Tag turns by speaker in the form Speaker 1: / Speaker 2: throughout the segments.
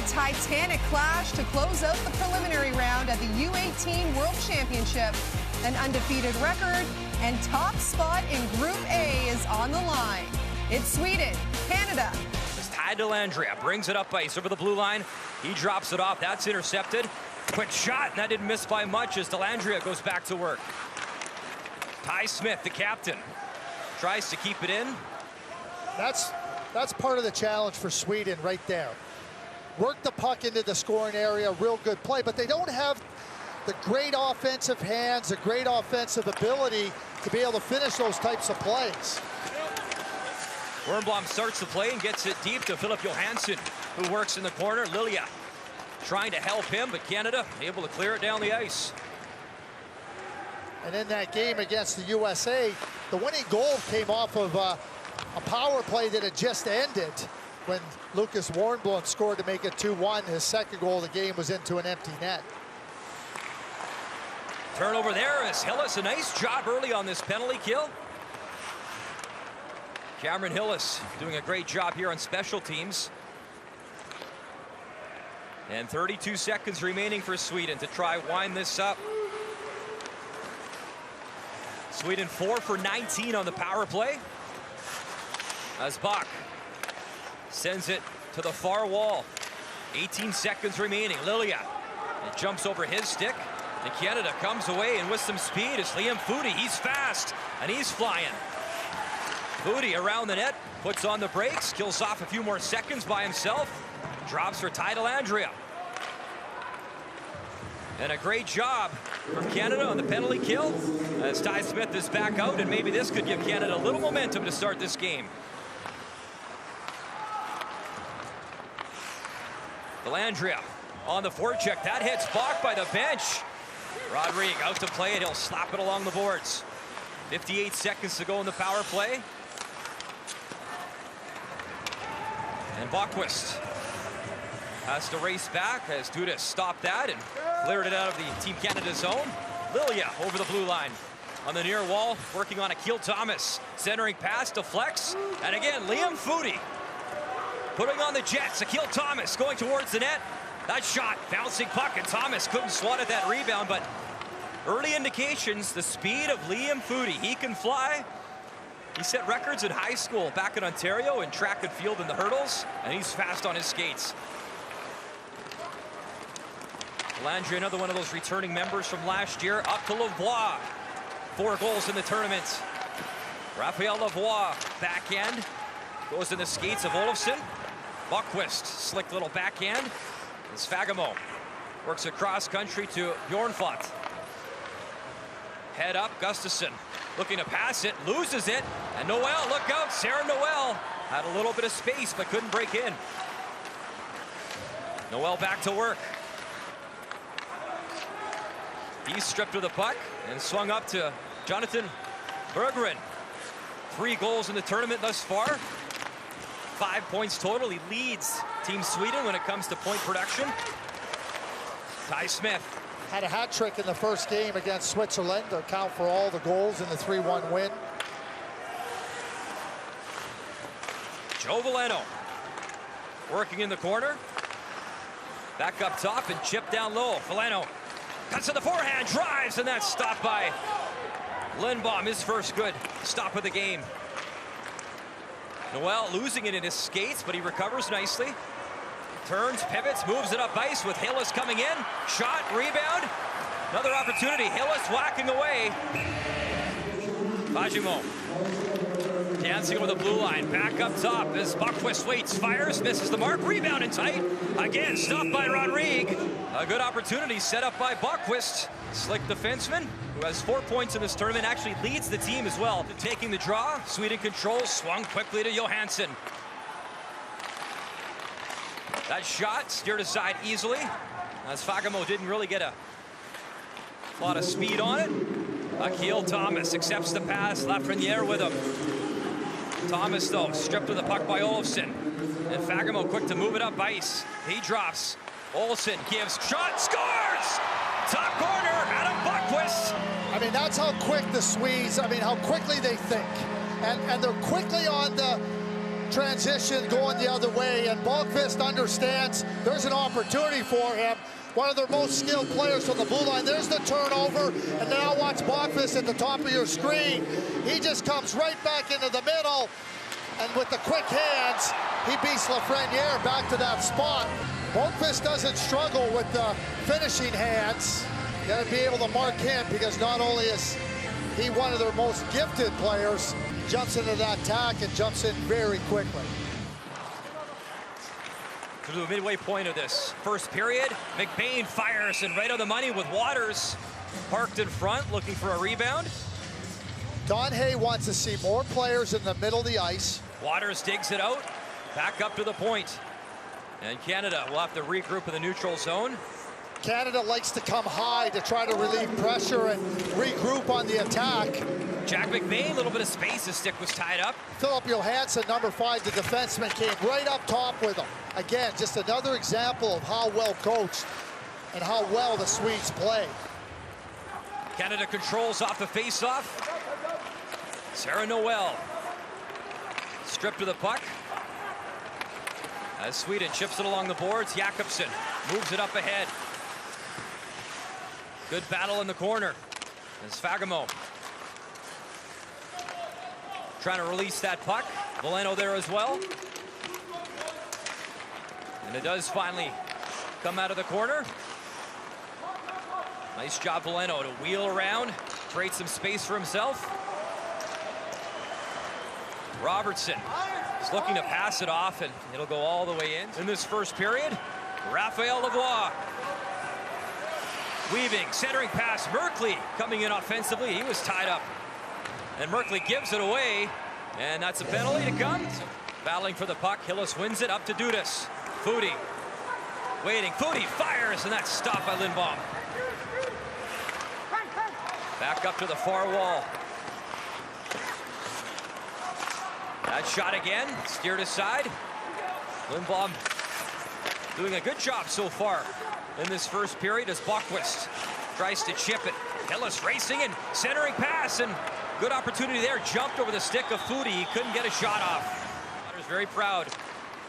Speaker 1: titanic clash to close out the preliminary round at the U18 World Championship. An undefeated record and top spot in Group A is on the line. It's Sweden, Canada.
Speaker 2: As Ty Dellandrea brings it up ice over the blue line. He drops it off. That's intercepted. Quick shot, and that didn't miss by much as Dellandrea goes back to work. Ty Smith, the captain, tries to keep it in.
Speaker 3: That's part of the challenge for Sweden right there. Work the puck into the scoring area, real good play, but they don't have the great offensive hands, the great offensive ability to be able to finish those types of plays.
Speaker 2: Wernbloom starts the play and gets it deep to Filip Johansson, who works in the corner. Lilia trying to help him, but Canada able to clear it down the ice.
Speaker 3: And in that game against the USA, the winning goal came off of a power play that had just ended when Lucas Wernbloom scored to make it 2-1. His second goal of the game was into an empty net.
Speaker 2: Turnover there as Hillis, a nice job early on this penalty kill. Cameron Hillis doing a great job here on special teams. And 32 seconds remaining for Sweden to try wind this up. Sweden 4 for 19 on the power play. As Bach sends it to the far wall. 18 seconds remaining. Lilia, it jumps over his stick. And Canada comes away, and with some speed is Liam Foudy. He's fast and he's flying. Foudy around the net, puts on the brakes, kills off a few more seconds by himself. Drops for Ty Dellandrea. And a great job from Canada on the penalty kill as Ty Smith is back out, and maybe this could give Canada a little momentum to start this game. Dellandrea on the forecheck. That hits Bach by the bench. Rodrigue out to play it. He'll slap it along the boards. 58 seconds to go in the power play. And Boqvist has to race back as Dudas stopped that and cleared it out of the Team Canada zone. Lilia over the blue line on the near wall, working on Akil Thomas. Centering pass to Flex. And again, Liam Foudy putting on the Jets. Akil Thomas going towards the net. That shot, bouncing puck, and Thomas couldn't swat at that rebound, but early indications, the speed of Liam Foudy. He can fly. He set records in high school back in Ontario in track and field in the hurdles, and he's fast on his skates. Dellandrea, another one of those returning members from last year, up to Lavoie. 4 goals in the tournament. Raphael Lavoie, backhand, goes in the skates of Olofsson. Boqvist, slick little backhand. As Fagemo works across country to Bjornfot. Head up, Gustafsson looking to pass it, loses it, and Noel, look out, Sarah Noel had a little bit of space but couldn't break in. Noel back to work. He's stripped of the puck and swung up to Jonathan Berggren. 3 goals in the tournament thus far. 5 points total. He leads Team Sweden when it comes to point production. Ty Smith
Speaker 3: had a hat trick in the first game against Switzerland to account for all the goals in the 3-1 win.
Speaker 2: Joe Veleno working in the corner. Back up top and chip down low. Veleno cuts to the forehand, drives, and that's stopped by Lindbaum. His first good stop of the game. Noel losing it in his skates, but he recovers nicely. Turns, pivots, moves it up ice with Hillis coming in. Shot, rebound. Another opportunity. Hillis whacking away. Fagemo dancing over the blue line. Back up top as Boqvist waits, fires, misses the mark. Rebound and tight. Again, stopped by Rodrigue. A good opportunity set up by Boqvist. Slick defenseman, who has 4 points in this tournament, actually leads the team as well. Taking the draw, Sweden controls, swung quickly to Johansson. That shot steered aside easily, as Fagemo didn't really get a lot of speed on it. Akil Thomas accepts the pass, Lafreniere with him. Thomas, though, stripped of the puck by Olofsson. And Fagemo quick to move it up ice. He drops. Olofsson gives, shot, scores! Top corner, Adam Boqvist.
Speaker 3: I mean, that's how quick the Swedes, how quickly they think. And they're quickly on the transition going the other way, and Boqvist understands there's an opportunity for him. One of their most skilled players from the blue line. There's the turnover, and now watch Boqvist at the top of your screen. He just comes right back into the middle, and with the quick hands, he beats Lafreniere back to that spot. Boqvist doesn't struggle with the finishing hands. You gotta be able to mark him, because not only is he one of their most gifted players, he jumps into that attack and jumps in very quickly.
Speaker 2: To the midway point of this first period, McBain fires and right on the money with Waters parked in front, looking for a rebound.
Speaker 3: Don Hay wants to see more players in the middle of the ice.
Speaker 2: Waters digs it out, back up to the point. And Canada will have to regroup in the neutral zone.
Speaker 3: Canada likes to come high to try to relieve pressure and regroup on the attack.
Speaker 2: Jack McBain, a little bit of space, his stick was tied up.
Speaker 3: Philip Johansson, number 5, the defenseman, came right up top with him. Again, just another example of how well coached and how well the Swedes play.
Speaker 2: Canada controls off the face-off. Sarah Noel stripped of the puck. As Sweden chips it along the boards, Jakobsen moves it up ahead. Good battle in the corner. As Fagemo trying to release that puck. Veleno there as well. And it does finally come out of the corner. Nice job, Veleno, to wheel around, create some space for himself. Robertson is looking to pass it off, and it'll go all the way in this first period. Raphael Lavoie weaving, centering pass. Merkley coming in offensively. He was tied up, and Merkley gives it away, and that's a penalty to come. Battling for the puck, Hillis wins it up to Dudas. Foudy waiting. Foudy fires, and that's stopped by Lindbaum. Back up to the far wall. That shot again, steered aside. Lindbaum doing a good job so far in this first period as Boqvist tries to chip it. Hillis racing and centering pass, and good opportunity there. Jumped over the stick of Foudy. He couldn't get a shot off. Potter's very proud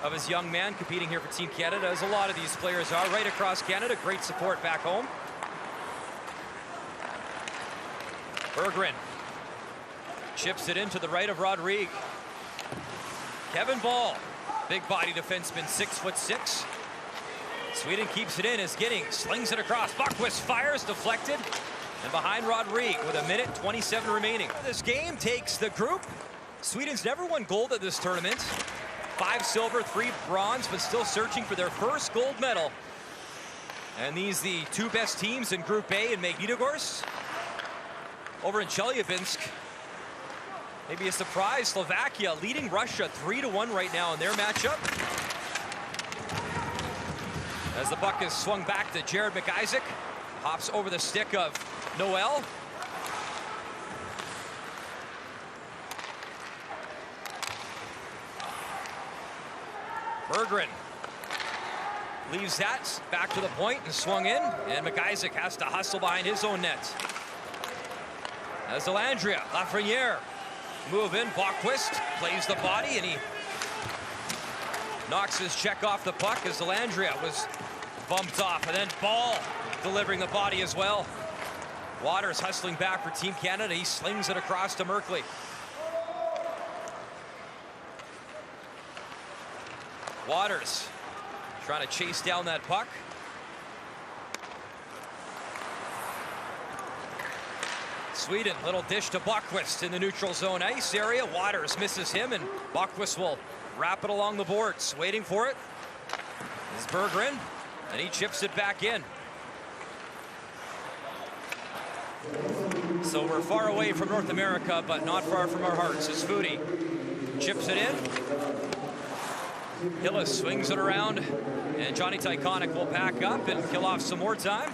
Speaker 2: of his young man competing here for Team Canada, as a lot of these players are right across Canada. Great support back home. Berggren chips it into the right of Rodrigue. Kevin Ball, big body defenseman, 6'6". Sweden keeps it in as Giddings slings it across. Boqvist fires, deflected, and behind Rodrigue with 1:27 remaining. This game takes the group. Sweden's never won gold at this tournament. 5 silver, 3 bronze, but still searching for their first gold medal. And these the 2 best teams in Group A in Magnitogorsk. Over in Chelyabinsk, maybe a surprise, Slovakia leading Russia 3-1 right now in their matchup. As the puck is swung back to Jared McIsaac, hops over the stick of Noel. Berggren leaves that back to the point and swung in, and McIsaac has to hustle behind his own net. As Delandria, Lafreniere move in. Boqvist plays the body, and he knocks his check off the puck as Delandria was bumped off, and then Ball delivering the body as well. Waters hustling back for Team Canada. He slings it across to Merkley. Waters trying to chase down that puck. Sweden, little dish to Boqvist in the neutral zone ice area. Waters misses him, and Boqvist will wrap it along the boards. Waiting for it is Berggren, and he chips it back in. So we're far away from North America, but not far from our hearts as Foudy chips it in. Hillis swings it around, and Johnny Tyconic will pack up and kill off some more time.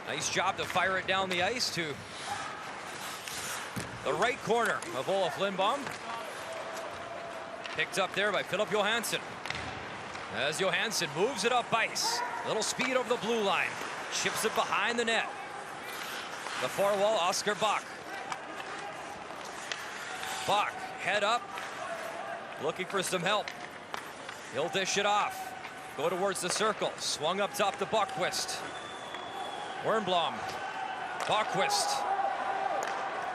Speaker 2: Nice job to fire it down the ice to the right corner of Olof Lindbaum. Picked up there by Philip Johansson. As Johansson moves it up ice. A little speed over the blue line. Chips it behind the net. The far wall, Oscar Bach. Bach head up, looking for some help. He'll dish it off. Go towards the circle. Swung up top to Boqvist. Wernbloom. Boqvist.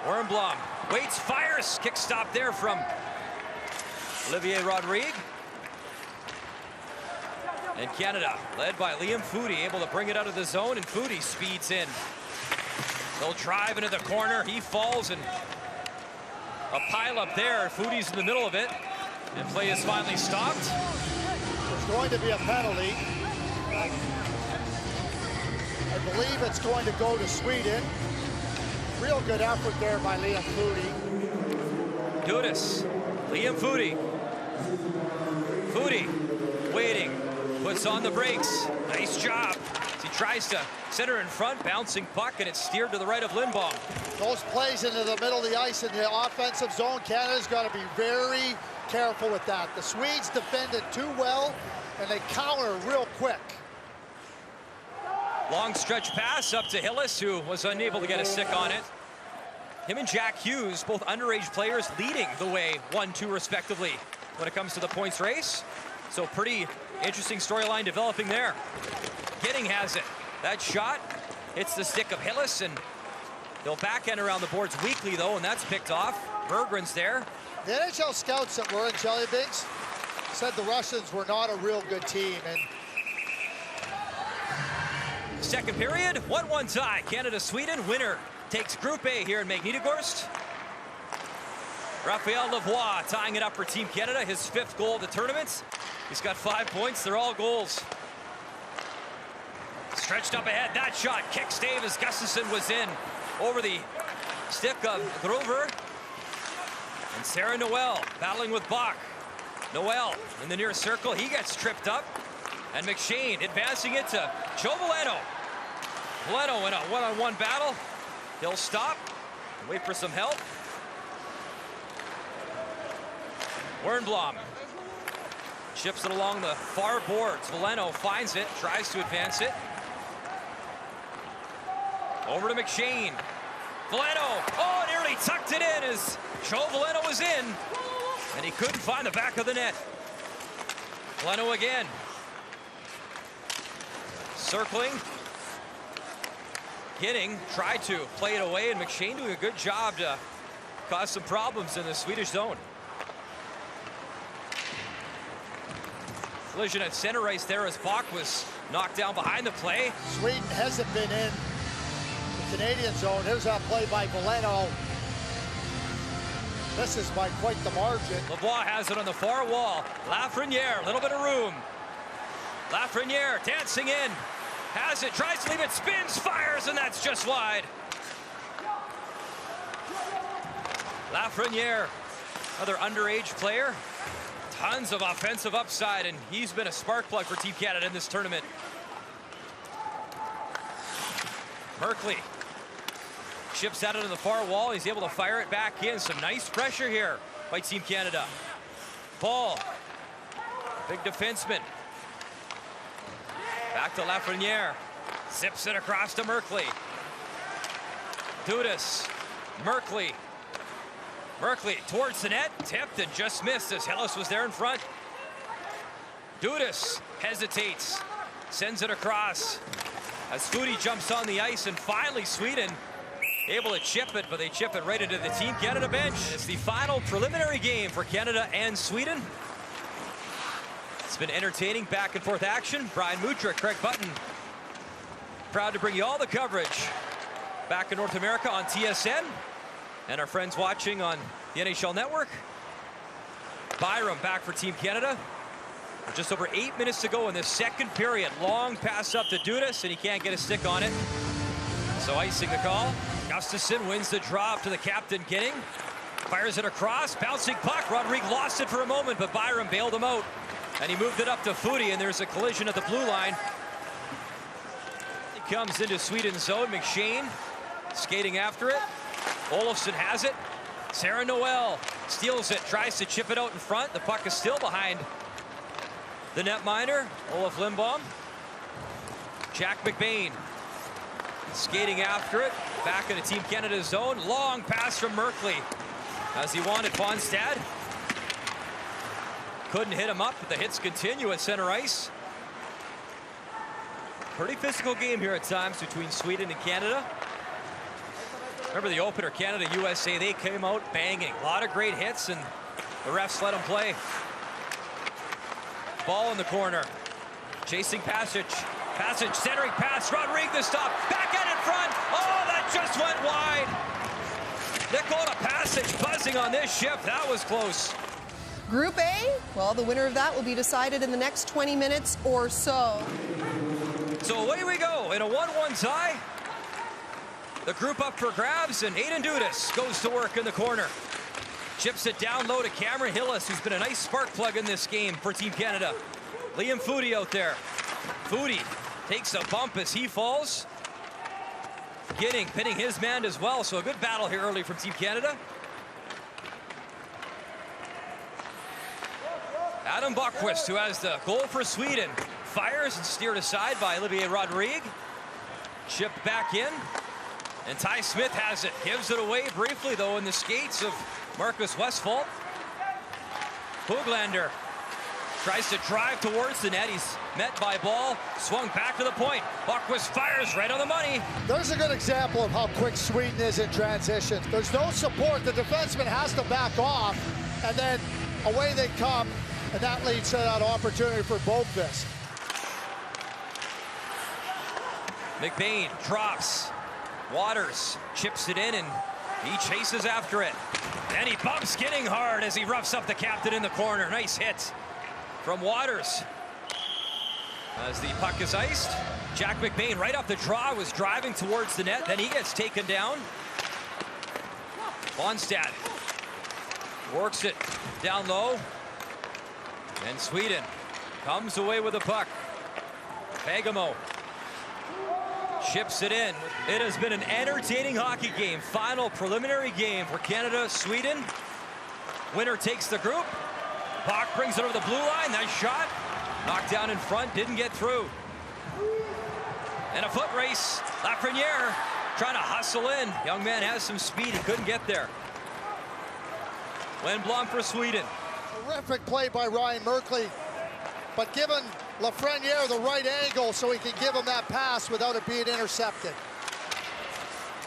Speaker 2: Wernbloom waits, fires. Kick stop there from Olivier Rodrigue. And Canada, led by Liam Foudy, able to bring it out of the zone, and Foudy speeds in. They'll drive into the corner. He falls, and a pile up there. Foudy's in the middle of it, and play is finally stopped.
Speaker 3: There's going to be a penalty. I believe it's going to go to Sweden. Real good effort there by Liam Foudy.
Speaker 2: Dudas, Liam Foudy. Foudy waiting, puts on the brakes. Nice job. He tries to center in front, bouncing puck, and it's steered to the right of Lindbaum.
Speaker 3: Those plays into the middle of the ice in the offensive zone, Canada's got to be very careful with that. The Swedes defended too well, and they counter real quick.
Speaker 2: Long stretch pass up to Hillis, who was unable to get a stick on it. Him and Jack Hughes, both underage players, leading the way 1-2 respectively when it comes to the points race. So pretty interesting storyline developing there. Gidding has it. That shot hits the stick of Hillis, and they'll backhand around the boards weakly though, and that's picked off. Berggren's there.
Speaker 3: The NHL scouts that were in Jellybigs said the Russians were not a real good team, and
Speaker 2: second period, 1-1 tie. Canada-Sweden. Winner takes Group A here in Magnitogorsk. Raphael Lavoie tying it up for Team Canada, his 5th goal of the tournament. He's got 5 points. They're all goals. Stretched up ahead. That shot kick stave as Gustafsson was in over the stick of Grover. And Sarah Noel battling with Bach. Noel in the near circle. He gets tripped up. And McShane advancing it to Joe Veleno. Veleno in a one-on-one battle. He'll stop and wait for some help. Wernbloom chips it along the far boards. Veleno finds it, tries to advance it. Over to McShane. Veleno, oh, nearly tucked it in as Joe Veleno was in, and he couldn't find the back of the net. Veleno again. Circling. Gidding tried to play it away, and McShane doing a good job to cause some problems in the Swedish zone. Collision at center ice there as Bach was knocked down behind the play.
Speaker 3: Sweden hasn't been in the Canadian zone. Here's that play by Veleno. This is by quite the margin.
Speaker 2: Lavoie has it on the far wall. Lafreniere, a little bit of room. Lafreniere dancing in. Has it, tries to leave it, spins, fires, and that's just wide. Lafreniere, another underage player. Tons of offensive upside, and he's been a spark plug for Team Canada in this tournament. Merkley chips at it on the far wall. He's able to fire it back in. Some nice pressure here by Team Canada. Ball, big defenseman. Back to Lafreniere. Zips it across to Merkley. Dudas. Merkley. Merkley towards the net. Tipped and just missed as Hillis was there in front. Dudas hesitates. Sends it across as Foudy jumps on the ice, and finally Sweden able to chip it, but they chip it right into the Team Canada bench. It's the final preliminary game for Canada and Sweden. It's been entertaining back and forth action. Brian Mutrick, Craig Button, proud to bring you all the coverage back in North America on TSN, and our friends watching on the NHL Network. Byram back for Team Canada. Just over 8 minutes to go in this second period. Long pass up to Dudas, and he can't get a stick on it. So icing the call. Gustafsson wins the draw up to the captain, Gidding. Fires it across, bouncing puck. Rodrigue lost it for a moment, but Byram bailed him out. And he moved it up to Foudy, and there's a collision at the blue line. He comes into Sweden's zone. McShane skating after it. Olofsson has it. Sarah Noel steals it, tries to chip it out in front. The puck is still behind the netminder, Olof Lindbaum. Jack McBain skating after it. Back into Team Canada's zone. Long pass from Merkley. as he wanted. Fonstad couldn't hit him up, but the hits continue at center ice. Pretty physical game here at times between Sweden and Canada. Remember the opener, Canada-USA, they came out banging. A lot of great hits, and the refs let them play. Ball in the corner. Chasing Passage. Passage, centering pass. Rodrigue the stop. Backhand in front. Oh, that just went wide. Nicola Passage buzzing on this shift. That was close.
Speaker 1: Group A, well, the winner of that will be decided in the next 20 minutes or so.
Speaker 2: So away we go in a 1-1 tie. The group up for grabs, and Aiden Dudas goes to work in the corner. Chips it down low to Cameron Hillis, who's been a nice spark plug in this game for Team Canada. Liam Foudy out there. Foudy takes a bump as he falls. Pinning his man as well, so a good battle here early from Team Canada. Adam Boqvist, who has the goal for Sweden, fires and steered aside by Olivier Rodrigue. Chipped back in, and Ty Smith has it. Gives it away briefly, though, in the skates of Marcus Westphal. Hooglander tries to drive towards the net. He's met by ball, swung back to the point. Boqvist fires right on the money.
Speaker 3: There's a good example of how quick Sweden is in transition. There's no support. The defenseman has to back off, and then away they come, and that leads to that opportunity for Boqvist.
Speaker 2: McBain drops. Waters chips it in, and he chases after it. And he bumps Skinning hard as he roughs up the captain in the corner. Nice hit from Waters. As the puck is iced, Jack McBain right off the draw was driving towards the net. Then he gets taken down. Fonstad works it down low. And Sweden comes away with the puck. Pagamo chips it in. It has been an entertaining hockey game. Final preliminary game for Canada, Sweden. Winner takes the group. Bach brings it over the blue line. Nice shot. Knocked down in front, didn't get through. And a foot race. Lafreniere trying to hustle in. Young man has some speed. He couldn't get there. Wendblom for Sweden.
Speaker 3: Terrific play by Ryan Merkley, but given Lafreniere the right angle so he can give him that pass without it being intercepted.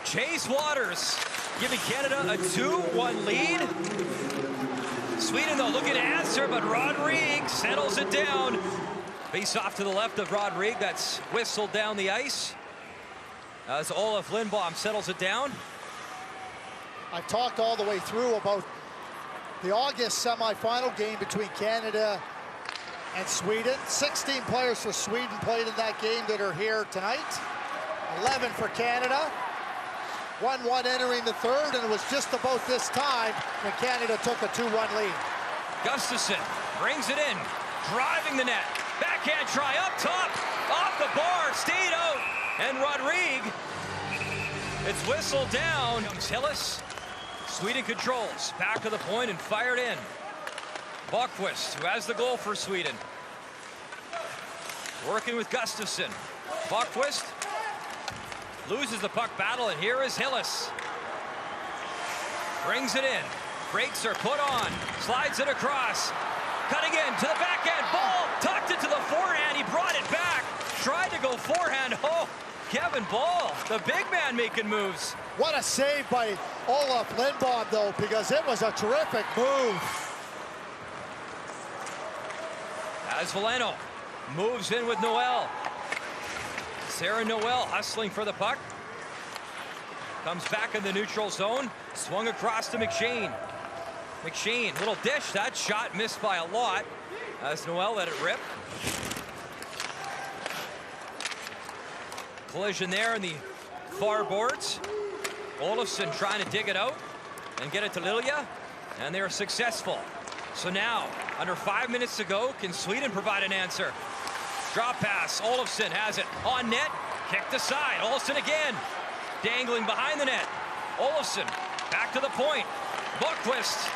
Speaker 2: Chase Waters giving Canada a 2-1 lead. Sweden, though, looking to answer, but Rodrigue settles it down. Face off to the left of Rodrigue. That's whistled down the ice as Olaf Lindblom settles it down.
Speaker 3: I've talked all the way through about the August semifinal game between Canada and Sweden. 16 players for Sweden played in that game that are here tonight. 11 for Canada. 1-1 entering the third, and it was just about this time when Canada took a 2-1 lead.
Speaker 2: Gustafsson brings it in, driving the net. Backhand try up top, off the bar, stayed out, and Rodrigue, it's whistled down. Comes Hillis. Sweden controls, back to the point and fired in. Boqvist, who has the goal for Sweden. Working with Gustafsson. Boqvist loses the puck battle, and here is Hillis. Brings it in. Brakes are put on. Slides it across. Cutting in to the backhand. Ball tucked it to the forehand. He brought it back. Tried to go forehand. Oh, Kevin Ball, the big man making moves.
Speaker 3: What a save by Olaf Lindblom, though, because it was a terrific move.
Speaker 2: As Valeno moves in with Noel. Sarah Noel hustling for the puck. Comes back in the neutral zone. Swung across to McShane. McShane, little dish. That shot missed by a lot as Noel let it rip. Collision there in the far boards. Olofsson trying to dig it out and get it to Lilia, and they're successful. So now, under 5 minutes to go, can Sweden provide an answer? Drop pass, Olofsson has it on net, kicked aside. Olofsson again, dangling behind the net. Olofsson back to the point. Boqvist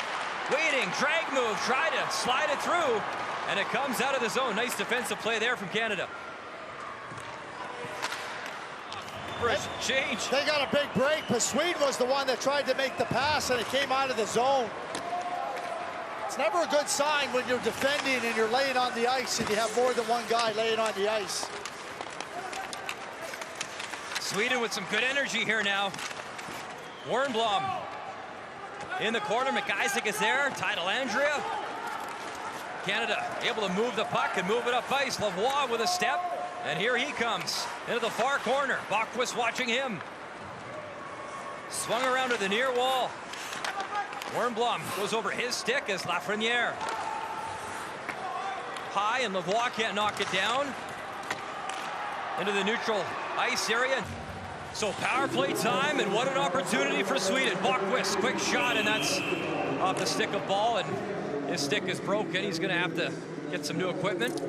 Speaker 2: waiting, drag move, try to slide it through, and it comes out of the zone. Nice defensive play there from Canada. for a change.
Speaker 3: They got a big break, but Sweden was the one that tried to make the pass, and it came out of the zone. It's never a good sign when you're defending and you're laying on the ice and you have more than one guy laying on the ice.
Speaker 2: Sweden with some good energy here now. Wernbloom in the corner. McIsaac is there. Titleandria. Canada able to move the puck and move it up ice. Lavoie with a step. And here he comes into the far corner. Boqvist watching him. Swung around to the near wall. Wernbloom goes over his stick as Lafreniere. High, and Lavoie can't knock it down. Into the neutral ice area. So power play time, and what an opportunity for Sweden. Boqvist, quick shot, and that's off the stick of ball, and his stick is broken. He's going to have to get some new equipment.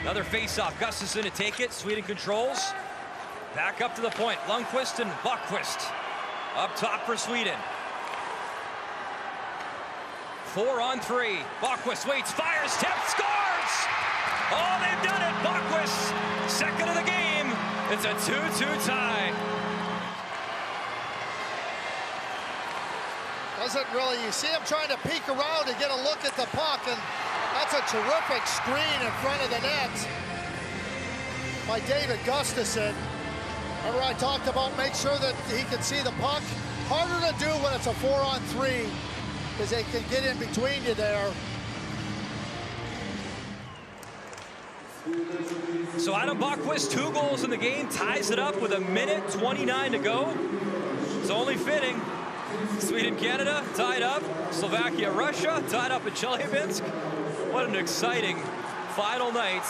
Speaker 2: Another face-off. Gustafsson to take it. Sweden controls. Back up to the point. Lundqvist and Boqvist up top for Sweden. 4-on-3. Boqvist waits, fires, tips, scores! Oh, they've done it! Boqvist, second of the game. It's a 2-2 tie.
Speaker 3: Doesn't really, you see him trying to peek around to get a look at the puck, and that's a terrific screen in front of the net by David Gustafsson. Remember I talked about make sure that he can see the puck. Harder to do when it's a 4-on-3 because they can get in between you there.
Speaker 2: So Adam Boqvist, 2 goals in the game, ties it up with 1:29 to go. It's only fitting. Sweden, Canada tied up. Slovakia, Russia tied up in Chelyabinsk. What an exciting final night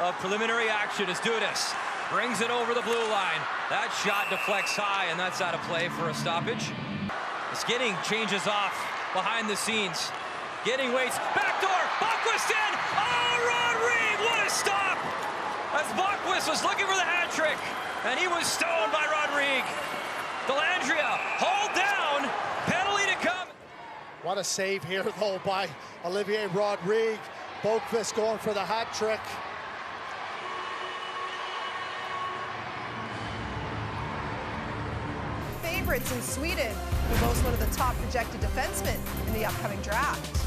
Speaker 2: of preliminary action as Dudas brings it over the blue line. That shot deflects high, and that's out of play for a stoppage. Skinning changes off behind the scenes. Getting waits, backdoor, Boqvist in! Oh, Rodrigue, what a stop! As Boqvist was looking for the hat trick, and he was stoned by Rodrigue. Delandria, hold down, penalty to come.
Speaker 3: What a save here, though, by Olivier Rodrigue. Boqvist going for the hat trick.
Speaker 1: Favorites in Sweden, who boast one of the top projected defensemen in the upcoming draft.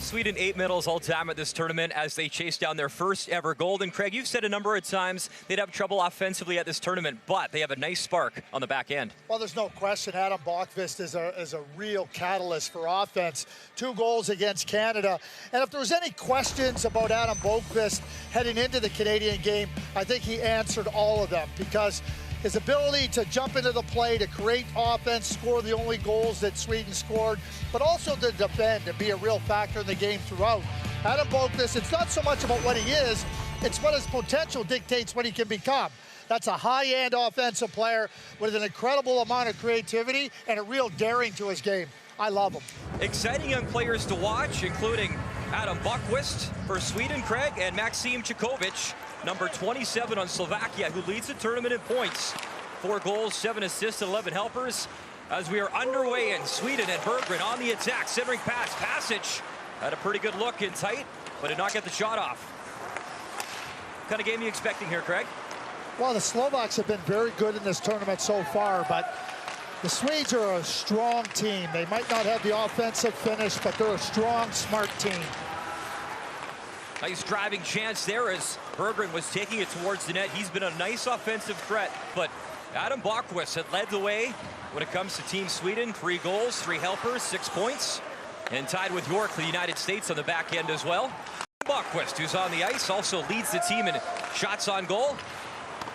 Speaker 2: Sweden 8 medals all time at this tournament as they chase down their first ever gold. And Craig, you've said a number of times they'd have trouble offensively at this tournament, but they have a nice spark on the back end.
Speaker 3: Well, there's no question Adam Boqvist is a real catalyst for offense. 2 goals against Canada. And if there was any questions about Adam Boqvist heading into the Canadian game, I think he answered all of them, because his ability to jump into the play, to create offense, score the only goals that Sweden scored, but also to defend and be a real factor in the game throughout. Adam Boqvist, it's not so much about what he is, it's what his potential dictates what he can become. That's a high-end offensive player with an incredible amount of creativity and a real daring to his game. I love him.
Speaker 2: Exciting young players to watch, including Adam Boqvist for Sweden, Craig, and Maxim Chikovic, number 27 on Slovakia, who leads the tournament in points. 4 goals, 7 assists, and 11 helpers. As we are underway in Sweden, and Berggren on the attack, centering pass. Passage had a pretty good look in tight, but did not get the shot off. What kind of game are you expecting here, Craig?
Speaker 3: Well, the Slovaks have been very good in this tournament so far, but the Swedes are a strong team. They might not have the offensive finish, but they're a strong, smart team.
Speaker 2: Nice driving chance there as Berggren was taking it towards the net. He's been a nice offensive threat, but Adam Boqvist had led the way when it comes to Team Sweden. 3 goals, 3 helpers, 6 points, and tied with York for the United States on the back end as well. Boqvist, who's on the ice, also leads the team in shots on goal.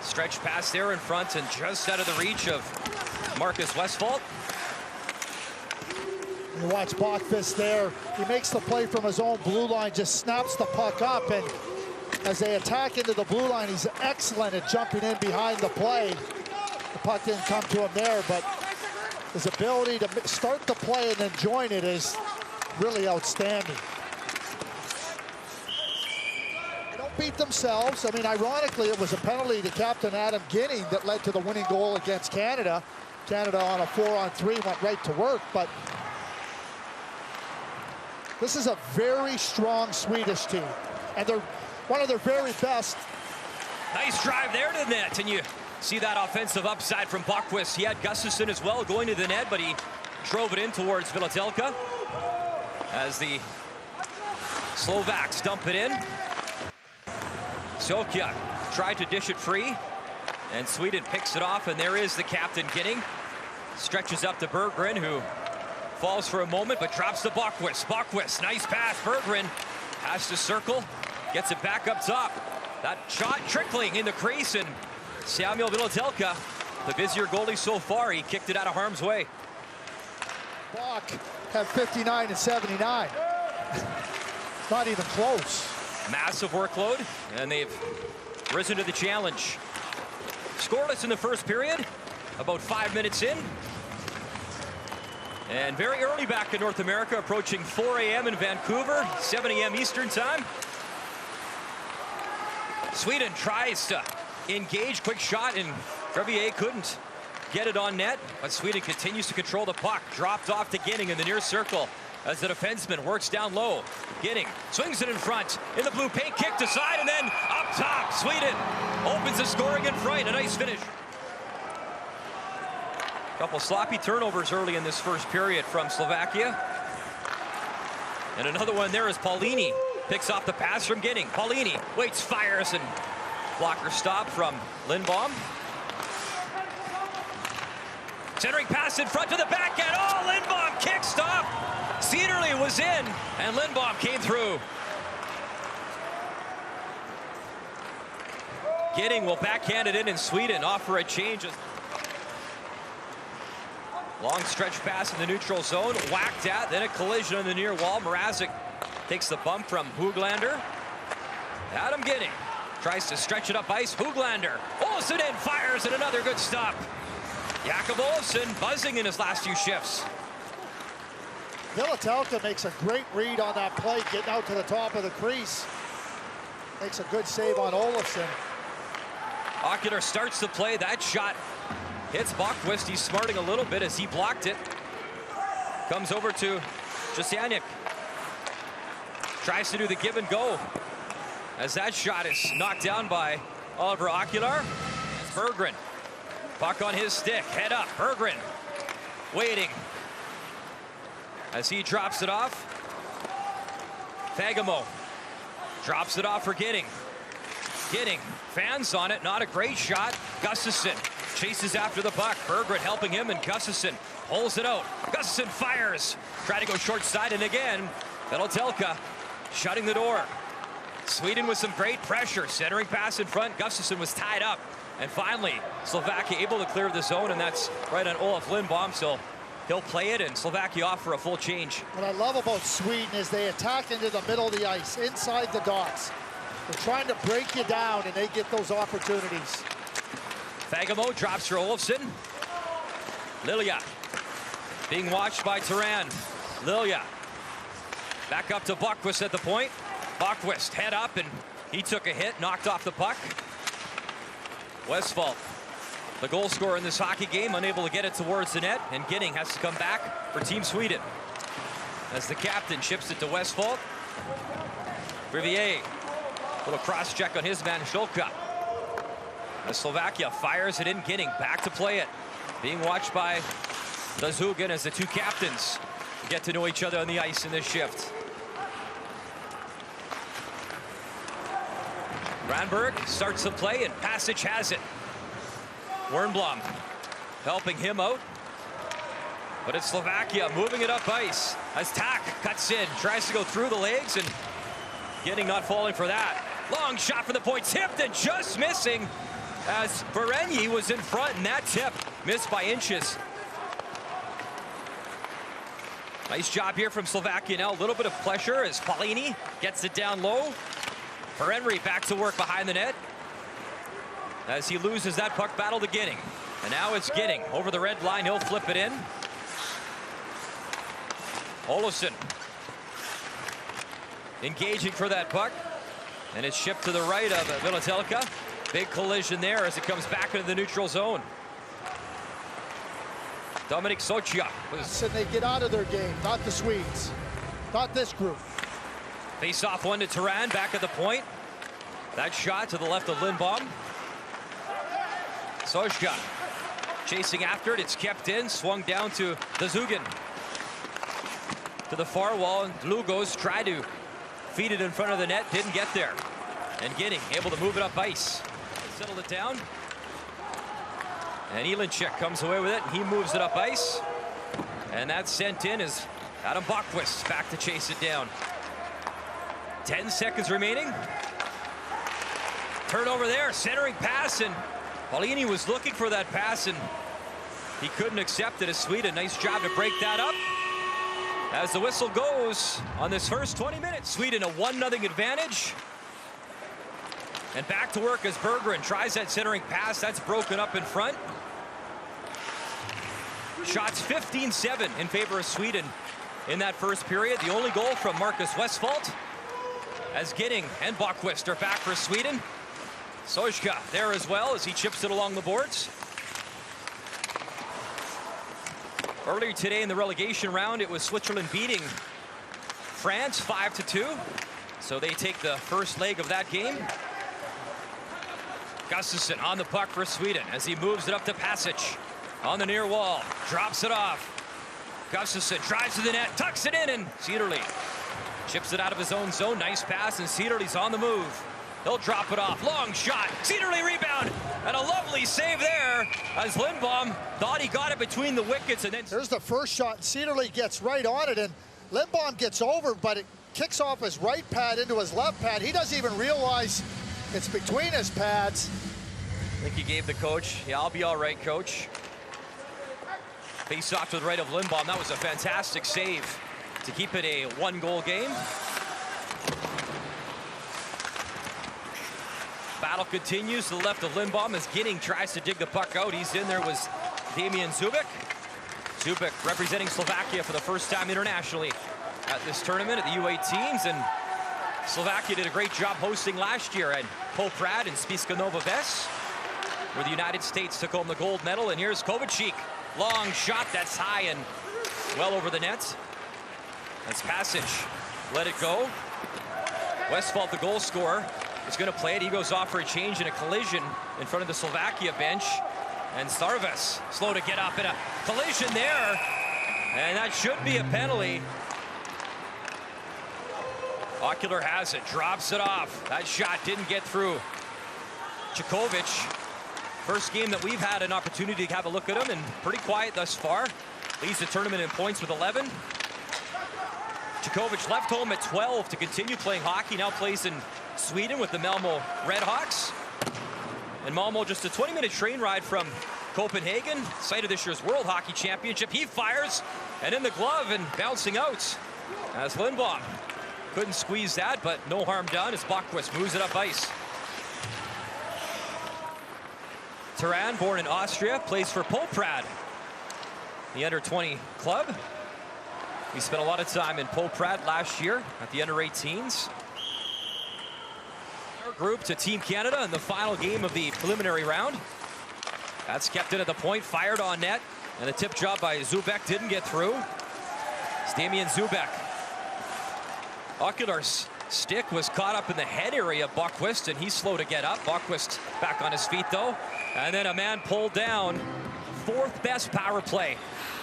Speaker 2: Stretch pass there in front and just out of the reach of Marcus Westphal.
Speaker 3: You watch Boqvist there. He makes the play from his own blue line, just snaps the puck up, and as they attack into the blue line, he's excellent at jumping in behind the play. The puck didn't come to him there, but his ability to start the play and then join it is really outstanding. They don't beat themselves. I mean, ironically, it was a penalty to Captain Adam Ginning that led to the winning goal against Canada. Canada on a 4-on-3 went right to work, but this is a very strong Swedish team, and they're one of their very best
Speaker 2: Nice drive there to the net, and you see that offensive upside from Boqvist. He had Gustafsson as well going to the net, but he drove it in towards Vitelka as the Slovaks dump it in. Sokia tried to dish it free, and Sweden picks it off, and there is the captain Ginning. Stretches up to Berggren, who falls for a moment, but drops to Boqvist. Boqvist, nice pass. Berggren has to circle, gets it back up top. That shot trickling in the crease, and Samuel Vitelka, the busier goalie so far, he kicked it out of harm's way.
Speaker 3: Bach have 59 and 79. Not even close.
Speaker 2: Massive workload, and they've risen to the challenge. Scoreless in the first period, about 5 minutes in. And very early back in North America, approaching 4 a.m. in Vancouver, 7 a.m. Eastern time. Sweden tries to engage, quick shot, and Grevier couldn't get it on net, but Sweden continues to control the puck. Dropped off to Ginning in the near circle as the defenseman works down low. Ginning swings it in front, in the blue paint, kicked aside, and then up top. Sweden opens the scoring in front. A nice finish. Couple sloppy turnovers early in this first period from Slovakia. And another one there is Paulini. Picks off the pass from Ginning. Paulini waits, fires, and blocker stop from Lindblom. Centering pass in front to the backhand. Oh, Lindblom kick stop. Cederly was in, and Lindblom came through. Ginning will backhand it in, and Sweden offer a change. Long stretch pass in the neutral zone, whacked at, then a collision on the near wall. Mrazek takes the bump from Höglander. Adam Ginning tries to stretch it up ice. Höglander, Olsen in, fires, and another good stop. Jakob Olsen buzzing in his last few shifts.
Speaker 3: Vitelka makes a great read on that play, getting out to the top of the crease. Makes a good save on Olsen.
Speaker 2: Ocular starts the play. That shot hits Boqvist. He's smarting a little bit as he blocked it. Comes over to Jasanic. Tries to do the give and go as that shot is knocked down by Oliver Ocular. Berggren. Puck on his stick. Head up. Berggren waiting as he drops it off. Fagemo drops it off for Ginning. Ginning fans on it. Not a great shot. Gustafsson chases after the puck. Berggren helping him, and Gustafsson pulls it out. Gustafsson fires. Try to go short side, and again, Vitelka shutting the door. Sweden with some great pressure. Centering pass in front. Gustafsson was tied up. And finally, Slovakia able to clear the zone, and that's right on Olaf Lindblom, so he'll play it, and Slovakia off for a full change.
Speaker 3: What I love about Sweden is they attack into the middle of the ice, inside the dots. They're trying to break you down, and they get those opportunities.
Speaker 2: Fagemo drops for Olofsson. Lilia being watched by Turan. Lilia back up to Boqvist at the point. Boqvist head up, and he took a hit, knocked off the puck. Westfall, the goal scorer in this hockey game, unable to get it towards the net, and Ginning has to come back for Team Sweden as the captain ships it to Westfall. Riviere, little cross check on his man Shulka. As Slovakia fires it in, Ginning back to play it, being watched by Dazugan as the two captains get to know each other on the ice in this shift. Brandberg starts the play, and Passage has it. Wernbloom helping him out. But it's Slovakia moving it up ice as Tak cuts in, tries to go through the legs, and Ginning not falling for that. Long shot for the point, tipped and just missing as Berenyi was in front, and that tip missed by inches. Nice job here from Slovakia now. A little bit of pressure as Paulini gets it down low. Henry back to work behind the net as he loses that puck battle to Ginning. And now it's Ginning over the red line. He'll flip it in. Olofsson engaging for that puck, and it's shipped to the right of Vitelka. Big collision there as it comes back into the neutral zone. Dominik Socia.
Speaker 3: So they get out of their game, not the Swedes, not this group.
Speaker 2: Face off one to Turan, back at the point. That shot to the left of Lindblom. Sojka chasing after it. It's kept in, swung down to the Zugin. To the far wall, and Dlugos tried to feed it in front of the net, didn't get there. And Ginning able to move it up ice. Settled it down. And Elenchik comes away with it, and he moves it up ice. And that's sent in as Adam Boqvist back to chase it down. 10 seconds remaining. Turnover there, centering pass, and Paulini was looking for that pass, and he couldn't accept it as Sweden. Nice job to break that up. As the whistle goes on this first 20 minutes, Sweden a 1-0 advantage. And back to work as Berggren tries that centering pass. That's broken up in front. Shots 15-7 in favor of Sweden in that first period. The only goal from Marcus Westphalt. As Ginning and Boqvist are back for Sweden. Sojka there as well as he chips it along the boards. Earlier today in the relegation round, it was Switzerland beating France 5-2. So they take the first leg of that game. Gustafsson on the puck for Sweden as he moves it up to Passage on the near wall. Drops it off. Gustafsson drives to the net, tucks it in, and Cederli chips it out of his own zone. Nice pass, and Cederli's on the move. He'll drop it off. Long shot. Cederli rebound. And a lovely save there as Lindblom thought he got it between the wickets. And then
Speaker 3: there's the first shot. Cederli gets right on it, and Lindblom gets over, but it kicks off his right pad into his left pad. He doesn't even realize it's between his pads.
Speaker 2: I think he gave the coach, yeah, I'll be all right, coach. Face off to the right of Lindblom. That was a fantastic save to keep it a 1-goal game. Battle continues to the left of Lindblom as Ginning tries to dig the puck out. He's in there with Damian Zubik. Zubik representing Slovakia for the first time internationally at this tournament at the U18s. And Slovakia did a great job hosting last year at Poprad and Spišská Nová Ves, where the United States took home the gold medal. And here's Kovacic. Long shot that's high and well over the net. That's Passage. Let it go. Westphalt, the goal scorer, is going to play it. He goes off for a change in a collision in front of the Slovakia bench. And Sarves slow to get up in a collision there. And that should be a penalty. Ocular has it, drops it off. That shot didn't get through. Čikovic, first game that we've had an opportunity to have a look at him, and pretty quiet thus far. Leads the tournament in points with 11. Čikovic left home at 12 to continue playing hockey. Now plays in Sweden with the Malmo Redhawks. And Malmo just a 20-minute train ride from Copenhagen, site of this year's World Hockey Championship. He fires, and in the glove and bouncing out as Lindblom. Couldn't squeeze that, but no harm done as Boqvist moves it up ice. Turan, born in Austria, plays for Poprad, the under-20 club. He spent a lot of time in Poprad last year at the under-18s. Our group to Team Canada in the final game of the preliminary round. That's kept in at the point, fired on net, and the tip job by Zubek didn't get through. It's Damian Zubek. Ocular's stick was caught up in the head area of Boqvist, and he's slow to get up. Boqvist back on his feet, though. And then a man pulled down. Fourth best power play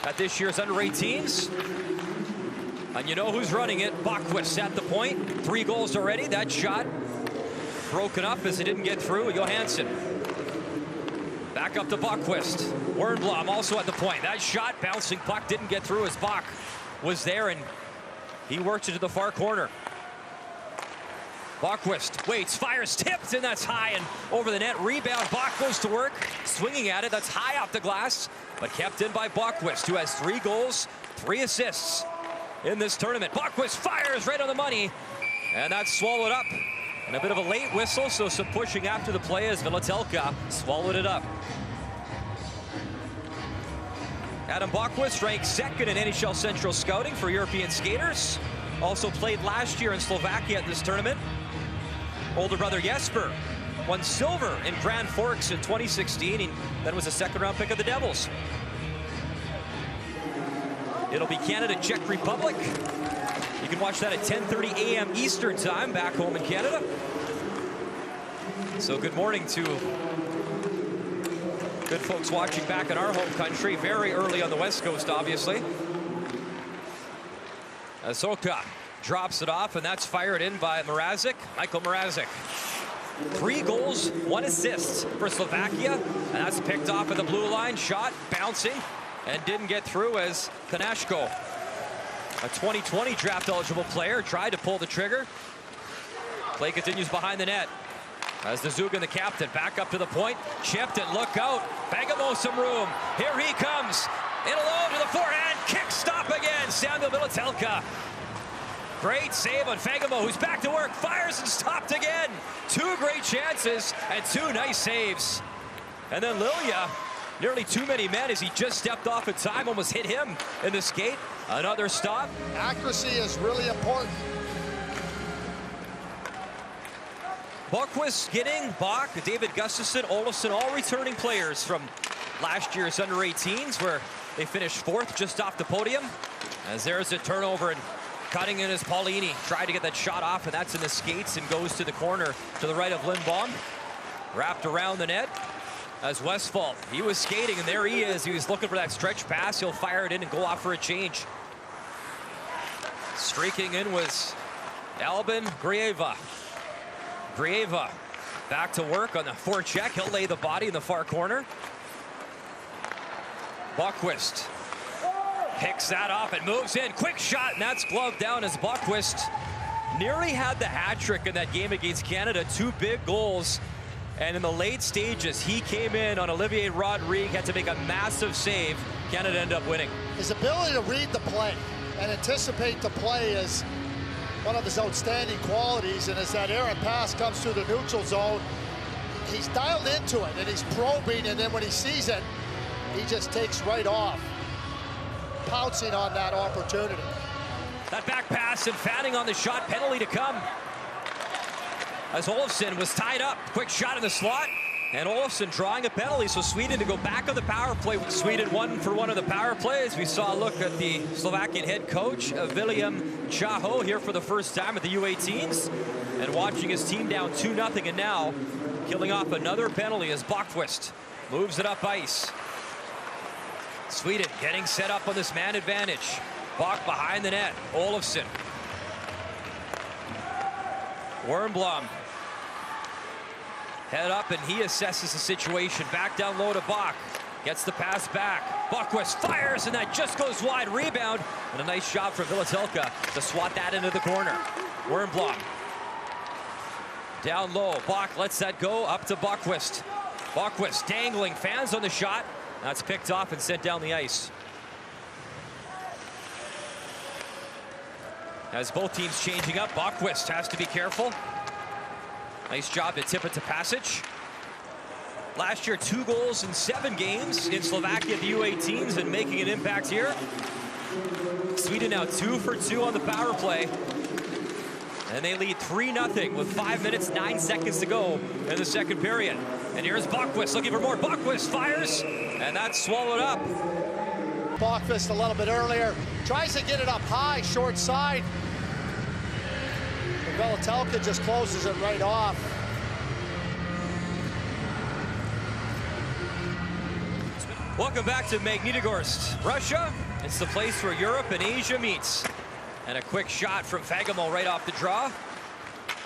Speaker 2: at this year's under-18s. And you know who's running it. Boqvist at the point. 3 goals already. That shot broken up as it didn't get through. Johansson. Back up to Boqvist. Wernbloom also at the point. That shot, bouncing puck, didn't get through as Bach was there, and he works it to the far corner. Boqvist waits, fires, tipped, and that's high and over the net. Rebound, Bach goes to work, swinging at it. That's high off the glass, but kept in by Boqvist, who has 3 goals, 3 assists in this tournament. Boqvist fires right on the money, and that's swallowed up. And a bit of a late whistle, so some pushing after the play as Velitelka swallowed it up. Adam Boqvist ranked 2nd in NHL Central Scouting for European skaters. Also played last year in Slovakia at this tournament. Older brother Jesper won silver in Grand Forks in 2016. He then was a 2nd-round pick of the Devils. It'll be Canada, Czech Republic. You can watch that at 10:30 a.m. Eastern Time back home in Canada. So good morning to Good folks watching back in our home country, very early on the West Coast, obviously. Azoka drops it off, and that's fired in by Mrazek, Michael Mrazek. 3 goals, 1 assist for Slovakia, and that's picked off at the blue line. Shot bouncing and didn't get through as Konashko, a 2020 draft eligible player, tried to pull the trigger. Play continues behind the net as Dazugan, the captain, back up to the point. Chipped and look out. Fagemo some room. Here he comes. In alone to the forehand. Kick stop again. Samuel Militelka. Great save on Fagemo, who's back to work. Fires and stopped again. 2 great chances and 2 nice saves. And then Lilia, nearly too many men as he just stepped off in time, almost hit him in the skate. Another stop.
Speaker 3: Accuracy is really important.
Speaker 2: Boqvist, Ginning, Bach, David Gustafsson, Olofsson, all returning players from last year's under-18s, where they finished 4th just off the podium. As there's a turnover, and cutting in is Paulini. Tried to get that shot off, and that's in the skates and goes to the corner to the right of Lindbaum. Wrapped around the net as Westfall. He was skating, and there he is. He was looking for that stretch pass. He'll fire it in and go off for a change. Streaking in was Albin Grieva. Grieva back to work on the forecheck. He'll lay the body in the far corner. Boqvist picks that off and moves in. Quick shot, and that's gloved down as Boqvist nearly had the hat trick in that game against Canada. 2 big goals. And in the late stages, he came in on Olivier Rodrigue, had to make a massive save. Canada ended up winning.
Speaker 3: His ability to read the play and anticipate the play is one of his outstanding qualities, and as that errant pass comes through the neutral zone, he's dialed into it, and he's probing, and then when he sees it, he just takes right off, pouncing on that opportunity.
Speaker 2: That back pass and fanning on the shot, penalty to come. As Olofsson was tied up, quick shot in the slot, and Olofsson drawing a penalty, so Sweden to go back on the power play. Sweden 1 for 1 of the power plays. We saw a look at the Slovakian head coach, William Chaho, here for the first time at the U18s, and watching his team down 2-0, and now killing off another penalty as Boqvist moves it up ice. Sweden getting set up on this man advantage. Bach behind the net. Olofsson. Wernbloom. Head up, and he assesses the situation. Back down low to Bach. Gets the pass back. Boqvist fires, and that just goes wide. Rebound, and a nice shot from Militelka to swat that into the corner. Wernbloom. Down low. Bach lets that go up to Boqvist. Boqvist dangling, fans on the shot. That's picked off and sent down the ice. As both teams changing up, Boqvist has to be careful. Nice job to tip it to Passage. Last year, 2 goals in 7 games in Slovakia at the U18s, and making an impact here. Sweden now 2 for 2 on the power play. And they lead 3-0 with 5 minutes, 9 seconds to go in the second period. And here's Boqvist looking for more. Boqvist fires, and that's swallowed up.
Speaker 3: Boqvist a little bit earlier, tries to get it up high, short side. Militelka just closes it right off.
Speaker 2: Welcome back to Magnitogorsk, Russia. It's the place where Europe and Asia meets. And a quick shot from Fagemo right off the draw.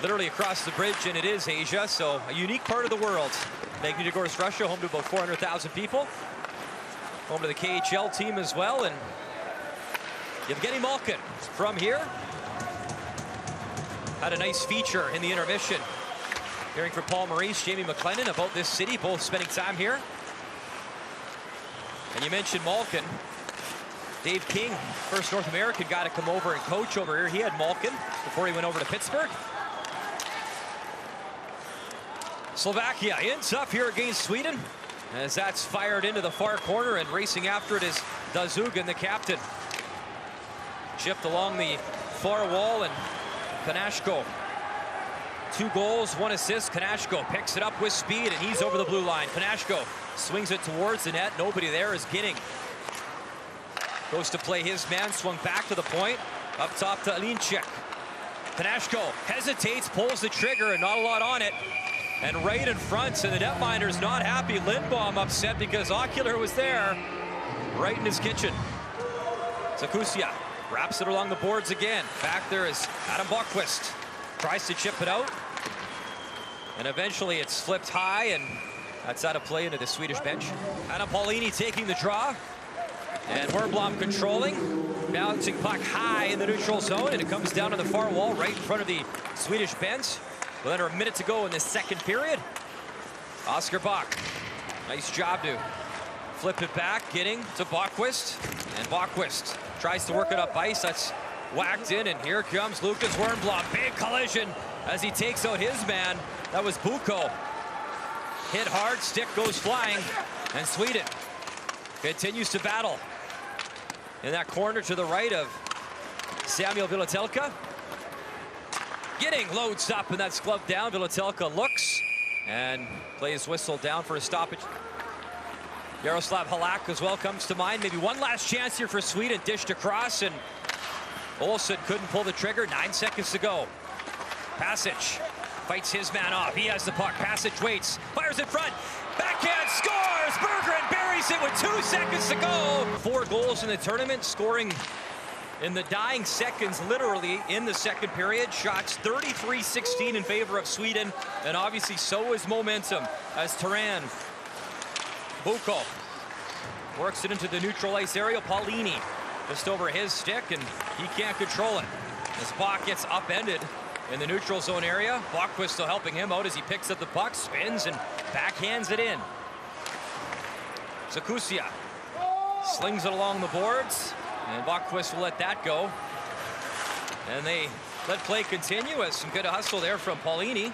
Speaker 2: Literally across the bridge, and it is Asia, so a unique part of the world. Magnitogorsk, Russia, home to about 400,000 people. Home to the KHL team as well, and Yevgeny Malkin from here. Had a nice feature in the intermission. Hearing from Paul Maurice, Jamie McLennan about this city, both spending time here. And you mentioned Malkin. Dave King, first North American guy to come over and coach over here. He had Malkin before he went over to Pittsburgh. Slovakia in tough here against Sweden, as that's fired into the far corner, and racing after it is Dazugan, the captain. Chipped along the far wall, and Konashko. 2 goals, 1 assist. Konashko picks it up with speed, and he's over the blue line. Konashko swings it towards the net. Nobody there is Ginning. Goes to play his man, swung back to the point. Up top to Alinchik. Konashko hesitates, pulls the trigger, and not a lot on it. and right in front, and the netminder's not happy. Lindbaum upset because Ocular was there, right in his kitchen. Zakusia wraps it along the boards again. Back there is Adam Boqvist. Tries to chip it out, and eventually it's flipped high, and that's out of play into the Swedish bench. Adam Paulini taking the draw, and Wernbloom controlling. Bouncing puck high in the neutral zone, and it comes down to the far wall right in front of the Swedish bench. With under a minute to go in this second period. Oscar Bach, nice job to flip it back, getting to Boqvist, and Boqvist tries to work it up ice. That's whacked in, and here comes Lucas Wernbloom. Big collision as he takes out his man. That was Buko. Hit hard, stick goes flying, and Sweden continues to battle in that corner to the right of Samuel Vilatelka. Getting loads up, and that's gloved down. Vilatelka looks and plays whistle down for a stoppage. Yaroslav Halak as well comes to mind. Maybe one last chance here for Sweden. Dished across, and Olsen couldn't pull the trigger. 9 seconds to go. Passage fights his man off. He has the puck. Passage waits, fires in front. Backhand, scores! Berggren buries it with 2 seconds to go. 4 goals in the tournament, scoring in the dying seconds, literally, in the second period. Shots 33-16 in favor of Sweden, and obviously so is momentum as Turan. Buko works it into the neutral ice area. Paulini just over his stick, and he can't control it. As Bach gets upended in the neutral zone area. Boqvist still helping him out as he picks up the puck, spins, and backhands it in. Zakusia slings it along the boards, and Boqvist will let that go. And they let play continue as some good hustle there from Paulini.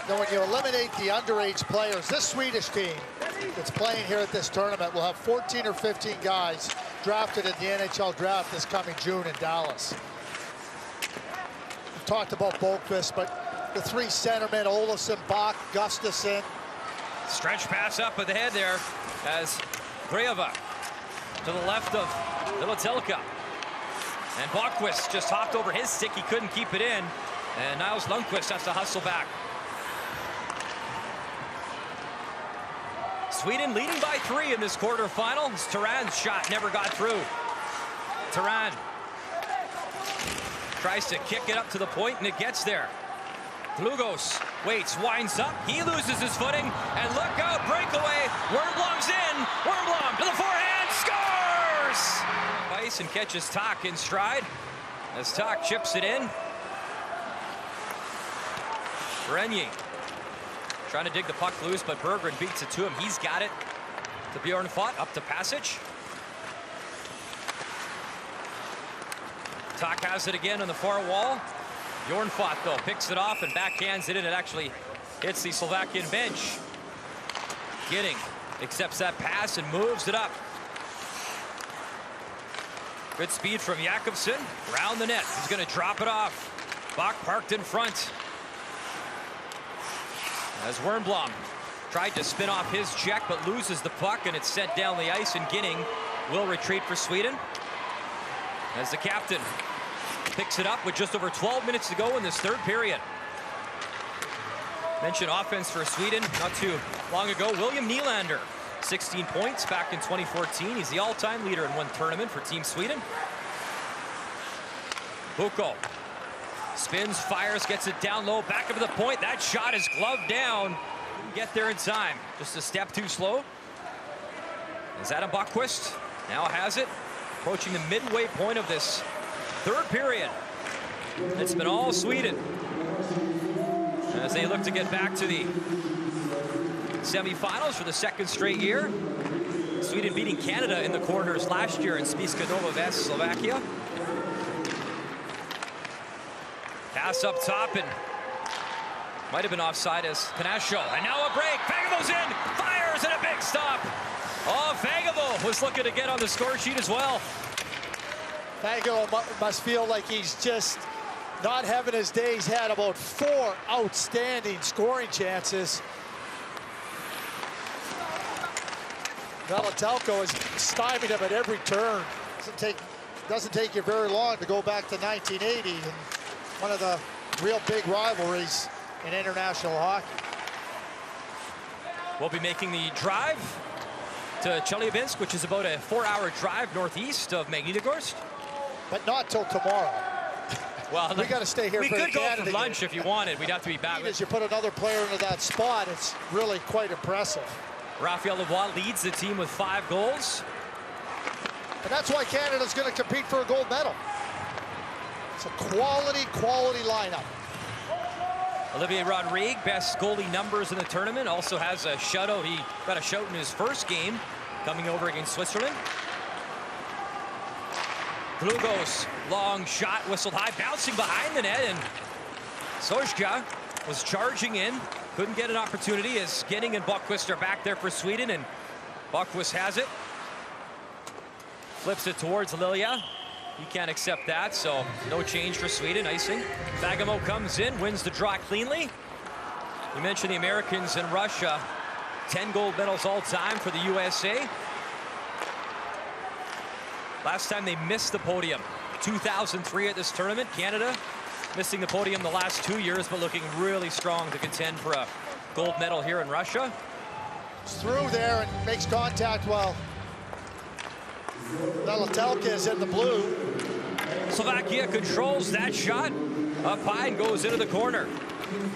Speaker 3: Now, when you eliminate the underage players, this Swedish team that's playing here at this tournament will have 14 or 15 guys drafted in the NHL draft this coming June in Dallas. We've talked about Boqvist, but the 3 centermen, Olofsson, Bach, Gustafsson.
Speaker 2: Stretch pass up at the head there as Greva to the left of Vilatelka. And Boqvist just hopped over his stick. He couldn't keep it in. And Niles Lundqvist has to hustle back. Sweden leading by 3 in this quarterfinal. Turan's shot never got through. Turan tries to kick it up to the point, and it gets there. Lugos waits, winds up, he loses his footing, and look out, breakaway. Wernbloom's in. Wernbloom to the forehand, scores! Ice and catches Tak in stride as Tak chips it in. Renyi trying to dig the puck loose, but Berggren beats it to him. He's got it to Bjorn Fott, up to Passage. Tak has it again on the far wall. Bjorn Fott, though, picks it off and backhands it in. It actually hits the Slovakian bench. Getting accepts that pass and moves it up. Good speed from Jakobsen. Round the net. He's going to drop it off. Bach parked in front. As Wernbloom tried to spin off his check, but loses the puck, and it's sent down the ice, and Ginning will retreat for Sweden. As the captain picks it up with just over 12 minutes to go in this third period. Mentioned offense for Sweden not too long ago. William Nylander, 16 points back in 2014. He's the all-time leader in one tournament for Team Sweden. Buko spins, fires, gets it down low, back up to the point. That shot is gloved down. Didn't get there in time. Just a step too slow. As Adam Boqvist now has it, approaching the midway point of this third period. It's been all Sweden as they look to get back to the semifinals for the second straight year. Sweden beating Canada in the quarters last year in Spišská Nová Ves, Slovakia. Pass up top, and might have been offside as Panasho. And now a break. Fagavo's in, fires, and a big stop. Oh, Fagavo was looking to get on the score sheet as well.
Speaker 3: Fagavo must feel like he's just not having his day. He's had about 4 outstanding scoring chances. Vilatelka is stymied him at every turn. Doesn't take you very long to go back to 1980. And one of the real big rivalries in international hockey.
Speaker 2: We'll be making the drive to Chelyabinsk, which is about a 4-hour drive northeast of Magnitogorsk.
Speaker 3: But not till tomorrow.
Speaker 2: Well,
Speaker 3: we got to stay here.
Speaker 2: We
Speaker 3: for
Speaker 2: could go
Speaker 3: Canada
Speaker 2: for lunch if you wanted. We'd have to be back.
Speaker 3: As you put another player into that spot, it's really quite impressive.
Speaker 2: Raphael Lavoie leads the team with 5 goals.
Speaker 3: And that's why Canada's going to compete for a gold medal. It's a quality lineup.
Speaker 2: Olivier Rodrigue, best goalie numbers in the tournament, also has a shutout. He got a shout in his first game coming over against Switzerland. Glugos, long shot, whistled high, bouncing behind the net, and Sojka was charging in. Couldn't get an opportunity as Skinning and Boqvist are back there for Sweden, and Boqvist has it. Flips it towards Lilia. He can't accept that, so no change for Sweden, icing. Fagemo comes in, wins the draw cleanly. You mentioned the Americans and Russia. 10 gold medals all time for the USA. Last time they missed the podium, 2003 at this tournament. Canada missing the podium the last 2 years, but looking really strong to contend for a gold medal here in Russia.
Speaker 3: It's through there and makes contact well. Telka is in the blue.
Speaker 2: Slovakia controls that shot up high and goes into the corner.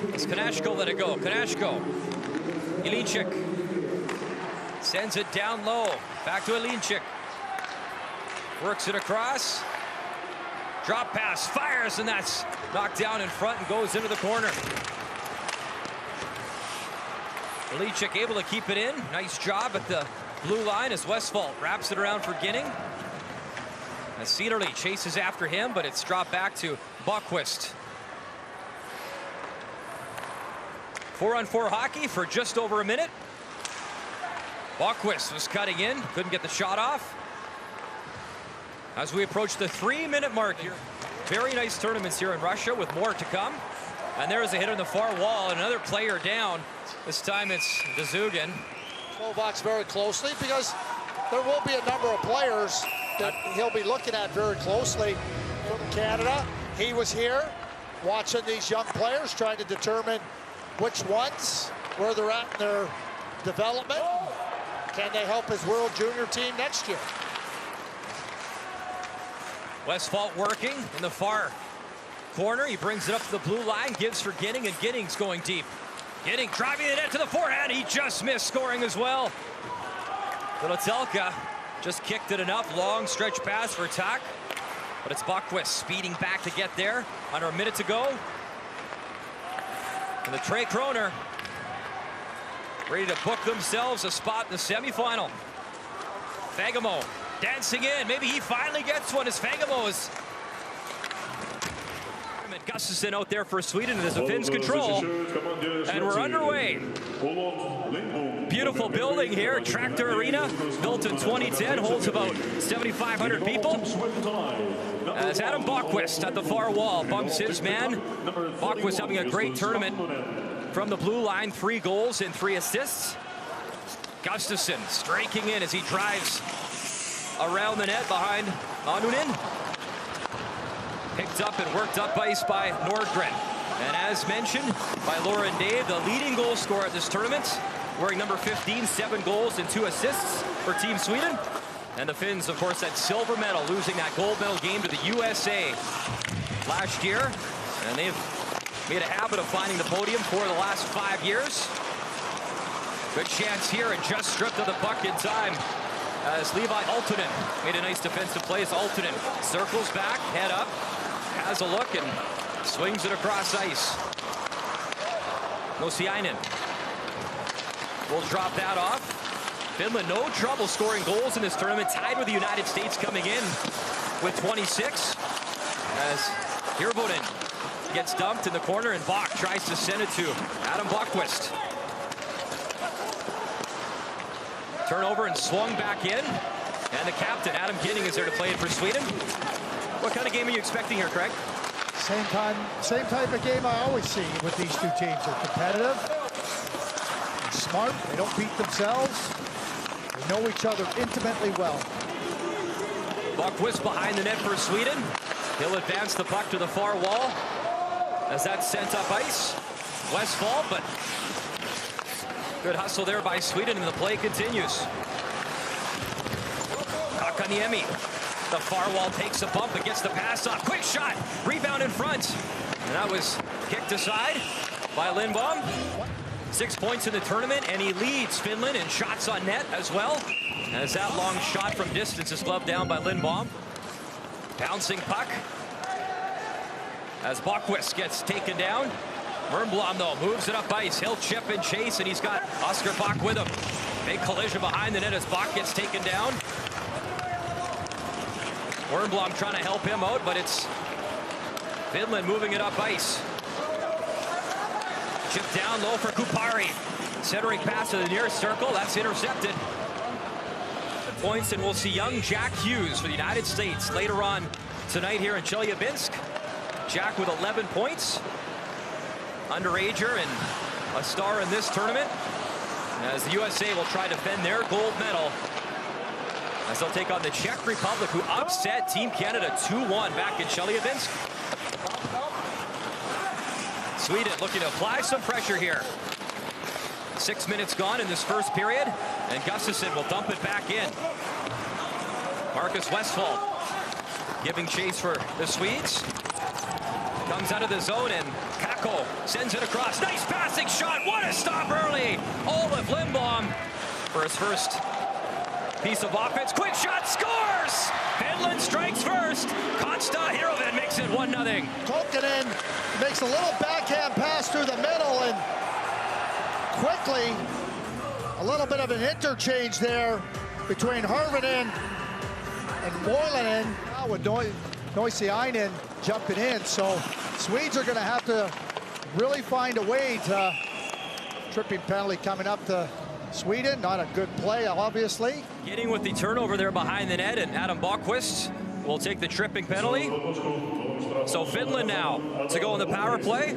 Speaker 2: It's Konashko let it go. Konashko. Ilinchik sends it down low. Back to Ilinchik. Works it across. Drop pass, fires, and that's knocked down in front and goes into the corner. Ilinchik able to keep it in. Nice job at the blue line as Westphal wraps it around for Ginning. As Cederle chases after him, but it's dropped back to Boqvist. 4-on-4 hockey for just over a minute. Boqvist was cutting in, couldn't get the shot off. As we approach the 3-minute mark here. Very nice tournaments here in Russia with more to come. And there's a hit on the far wall, and another player down. This time it's Dzugin.
Speaker 3: Slovak's very closely because there will be a number of players that he'll be looking at very closely from Canada. He was here watching these young players, trying to determine which ones, where they're at in their development. Can they help his World Junior team next year?
Speaker 2: Westphal working in the far corner. He brings it up to the blue line, gives for Ginning, and Ginning's going deep. Ginning driving the net to the forehand. He just missed scoring as well. Telka just kicked it enough. Long stretch pass for Tak. But it's Boqvist speeding back to get there. Under a minute to go. And the Tre Kroner ready to book themselves a spot in the semifinal. Fagemo dancing in. Maybe he finally gets one as Fagemo is. Gustafsson out there for Sweden as the Finns control. And we're underway. Beautiful building here. Tractor Arena, built in 2010, holds about 7,500 people. As Adam Boqvist at the far wall bumps his man. Boqvist having a great tournament from the blue line. 3 goals and 3 assists. Gustafsson striking in as he drives around the net behind Anunin. Picked up and worked up ice by Nordgren. And as mentioned by Lauren Dave, the leading goal scorer at this tournament, wearing number 15, 7 goals and 2 assists for Team Sweden. And the Finns, of course, that silver medal, losing that gold medal game to the USA last year. And they've made a habit of finding the podium for the last 5 years. Good chance here and just stripped of the puck in time. As Levi Aaltonen made a nice defensive play as Aaltonen circles back, head up, has a look and swings it across ice. Nosiainen will drop that off. Finland no trouble scoring goals in this tournament, tied with the United States coming in with 26. As Hirvonen gets dumped in the corner and Bach tries to send it to Adam Boqvist. Turnover and swung back in. And the captain, Adam Ginning, is there to play it for Sweden. What kind of game are you expecting here, Craig?
Speaker 3: Same type of game I always see with these two teams. They're competitive, they're smart, they don't beat themselves. They know each other intimately well.
Speaker 2: Boqvist behind the net for Sweden. He'll advance the puck to the far wall. as that's sent up ice. Westfall, but good hustle there by Sweden, and the play continues. Kakaniemi, the far wall takes a bump and gets the pass off. Quick shot, rebound in front. And that was kicked aside by Lindbom. 6 points in the tournament, and he leads Finland in shots on net as well. As that long shot from distance is gloved down by Lindbom. Bouncing puck. As Boqvist gets taken down. Wernbloom, though, moves it up ice. He'll chip and chase, and he's got Oscar Bach with him. Big collision behind the net as Bach gets taken down. Wernbloom trying to help him out, but it's Finland moving it up ice. Chip down low for Kupari. Centering pass to the nearest circle. That's intercepted. Points, and we'll see young Jack Hughes for the United States later on tonight here in Chelyabinsk. Jack with 11 points. Underager and a star in this tournament. As the USA will try to defend their gold medal, as they'll take on the Czech Republic, who upset Team Canada 2-1 back in Chelyabinsk. Sweden looking to apply some pressure here. 6 minutes gone in this first period, and Gustafsson will dump it back in. Marcus Westfall giving chase for the Swedes. Comes out of the zone, and Kakko sends it across. Nice passing shot. What a stop early. Olaf Lindbom for his first piece of offense. Quick shot, scores! Finland strikes first. Konsta Hirvonen makes it 1-0.
Speaker 3: Kokkonen makes a little backhand pass through the middle, and quickly a little bit of an interchange there between Hirvonen and Moilanen. Now with Noisiainen jumping in, so Swedes are going to have to really find a way to. Tripping penalty coming up to Sweden. Not a good play, obviously.
Speaker 2: Getting with the turnover there behind the net, and Adam Boqvist will take the tripping penalty. So Finland now to go in the power play,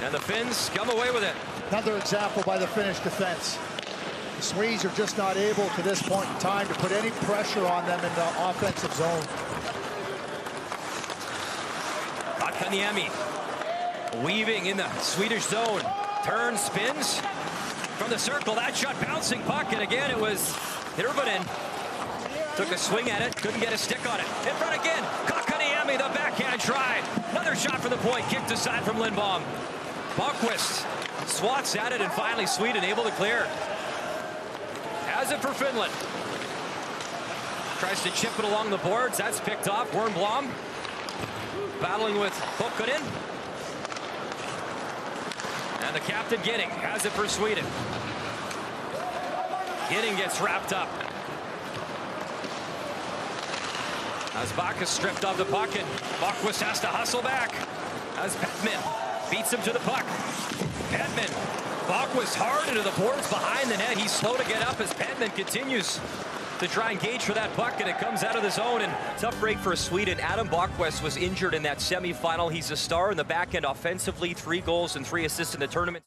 Speaker 2: and the Finns come away with it.
Speaker 3: Another example by the Finnish defense. The Swedes are just not able to this point in time to put any pressure on them in the offensive zone.
Speaker 2: Kakaniemi weaving in the Swedish zone. Turns, spins from the circle. That shot, bouncing puck, and again it was Hirvonen. Took a swing at it, couldn't get a stick on it. In front again, Kakaniemi, the backhand try. Another shot from the point, kicked aside from Lindbom. Boqvist swats at it, and finally Sweden able to clear. Has it for Finland. Tries to chip it along the boards. That's picked off. Wernbloom battling with Kokkonen. And the captain, Ginning, has it for Sweden. Ginning gets wrapped up. As Bach is stripped of the puck, and Boqvist has to hustle back. As Petman beats him to the puck. Petman, Boqvist hard into the boards behind the net. He's slow to get up as Petman continues to try and gauge for that puck, and it comes out of the zone. And tough break for Sweden. Adam Boqvist was injured in that semifinal. He's a star in the back end offensively. 3 goals and 3 assists in the tournament.